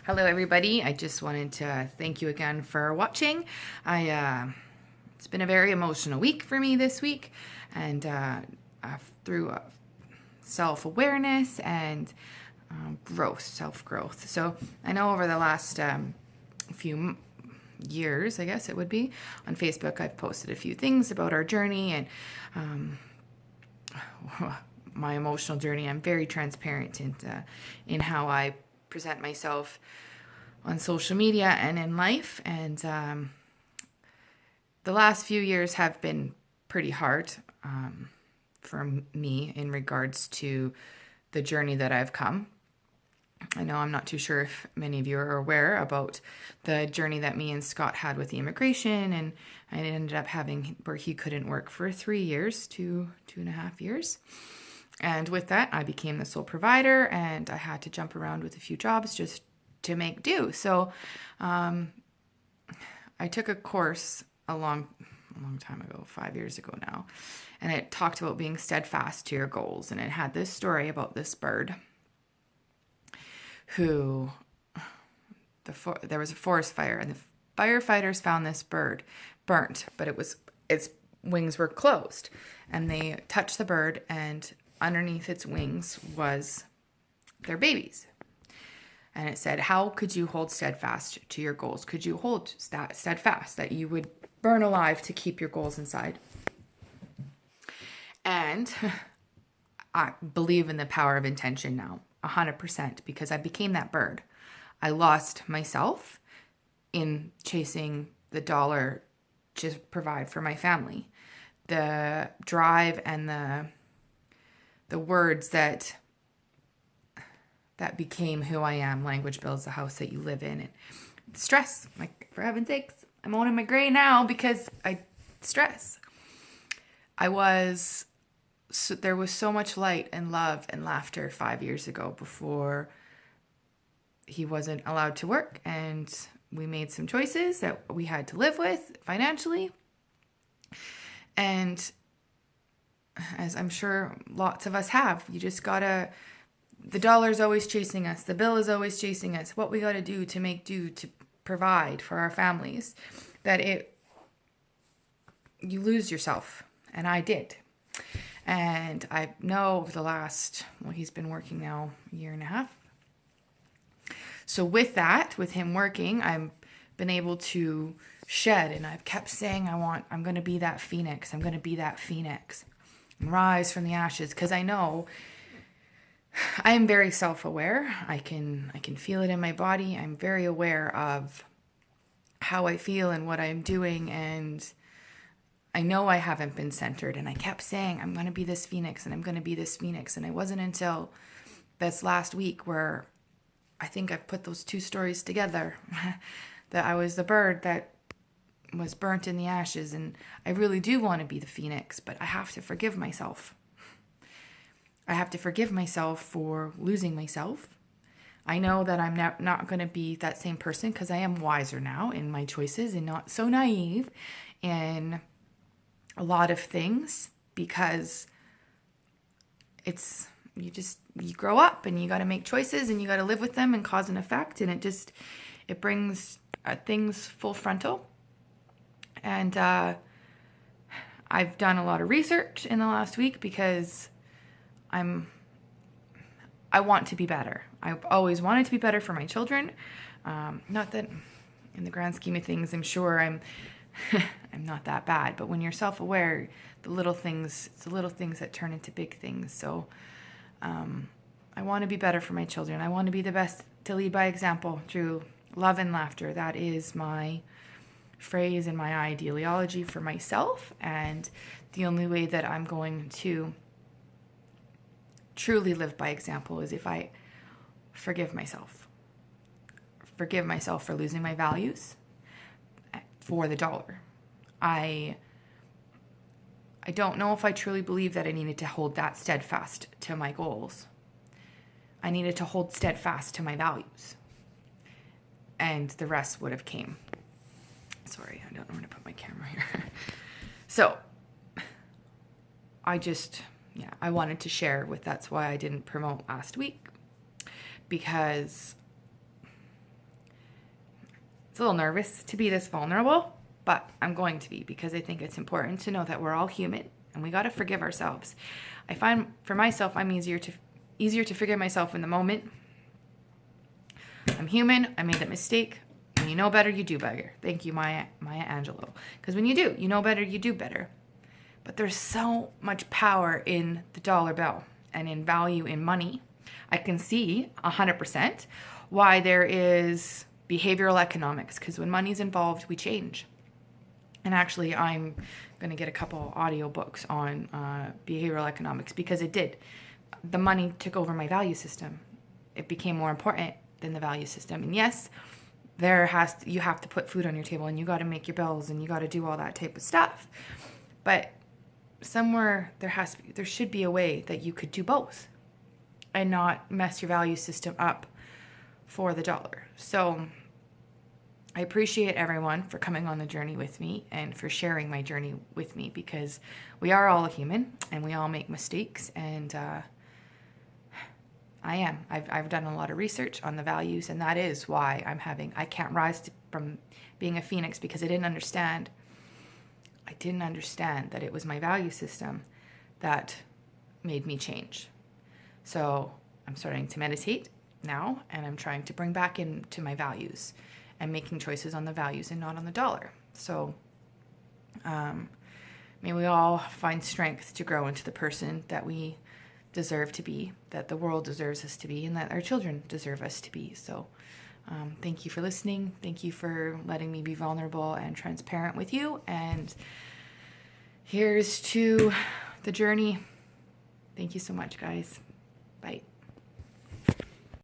Hello, everybody. I just wanted to thank you again for watching. It's been a very emotional week for me this week, and through self-awareness and self-growth. So I know over the last few years, I guess it would be, on Facebook, I've posted a few things about our journey and my emotional journey. I'm very transparent in how I present myself on social media and in life. And the last few years have been pretty hard for me in regards to the journey that I've come. I know I'm not too sure if many of you are aware about the journey that me and Scott had with the immigration, and I ended up having where he couldn't work for 3 years, two and a half years. And with that, I became the sole provider, and I had to jump around with a few jobs just to make do. So I took a course a long time ago, 5 years ago now, and it talked about being steadfast to your goals. And it had this story about this bird who there was a forest fire, and the firefighters found this bird burnt, but its wings were closed, and they touched the bird, and underneath its wings was their babies. And it said, how could you hold steadfast to your goals? Could you hold steadfast that you would burn alive to keep your goals inside? And I believe in the power of intention now, 100%, because I became that bird. I lost myself in chasing the dollar to provide for my family. The drive and the words that became who I am. Language builds the house that you live in. And stress, like, for heaven's sakes, I'm owning my gray now because I stress. There was so much light and love and laughter 5 years ago before he wasn't allowed to work, and we made some choices that we had to live with financially. And as I'm sure lots of us have, you just gotta, the dollar's always chasing us, the bill is always chasing us, what we gotta do to make do, to provide for our families, you lose yourself. And I did. And I know over the last, he's been working now a year and a half. So with that, with him working, I've been able to shed, and I've kept saying, I'm going to be that phoenix. I'm going to be that phoenix and rise from the ashes. Because I know I am very self-aware. I can feel it in my body. I'm very aware of how I feel and what I'm doing. And I know I haven't been centered. And I kept saying, I'm going to be this phoenix, and I'm going to be this phoenix. And it wasn't until this last week where I think I've put those two stories together that I was the bird that was burnt in the ashes. And I really do want to be the phoenix, but I have to forgive myself. I have to forgive myself for losing myself. I know that I'm not going to be that same person because I am wiser now in my choices and not so naive in a lot of things, because you grow up and you got to make choices and you got to live with them and cause and effect. And it brings things full frontal. And I've done a lot of research in the last week because I want to be better. I've always wanted to be better for my children. Not that in the grand scheme of things, I'm sure I'm not that bad, but when you're self-aware, it's the little things that turn into big things. So I want to be better for my children. I want to be the best, to lead by example through love and laughter. That is my phrase and my ideology for myself. And the only way that I'm going to truly live by example is if I forgive myself. Forgive myself for losing my values for the dollar. I don't know if I truly believe that I needed to hold that steadfast to my goals. I needed to hold steadfast to my values. And the rest would have came. Sorry, I don't know where to put my camera here. So, I wanted to share that's why I didn't promote last week. Because It's a little nervous to be this vulnerable, but I'm going to be, because I think it's important to know that we're all human and we got to forgive ourselves. I find for myself, I'm easier to forgive myself in the moment. I'm human. I made that mistake. When you know better, you do better. Thank you, Maya Angelou. Because when you know better, you do better. But there's so much power in the dollar bill and in value in money. I can see 100% why there is behavioral economics, because when money's involved, we change. And actually, I'm going to get a couple audio books on behavioral economics, because it did. The money took over my value system. It became more important than the value system. And yes, you have to put food on your table, and you got to make your bills, and you got to do all that type of stuff. But somewhere there should be a way that you could do both and not mess your value system up for the dollar. So I appreciate everyone for coming on the journey with me and for sharing my journey with me, because we are all human and we all make mistakes. And I've done a lot of research on the values, and that is why I can't rise from being a phoenix, because I didn't understand that it was my value system that made me change. So I'm starting to meditate now, and I'm trying to bring back into my values and making choices on the values and not on the dollar. So may we all find strength to grow into the person that we deserve to be, that the world deserves us to be, and that our children deserve us to be. So thank you for listening. Thank you for letting me be vulnerable and transparent with you. And here's to the journey. Thank you so much, guys. Bye.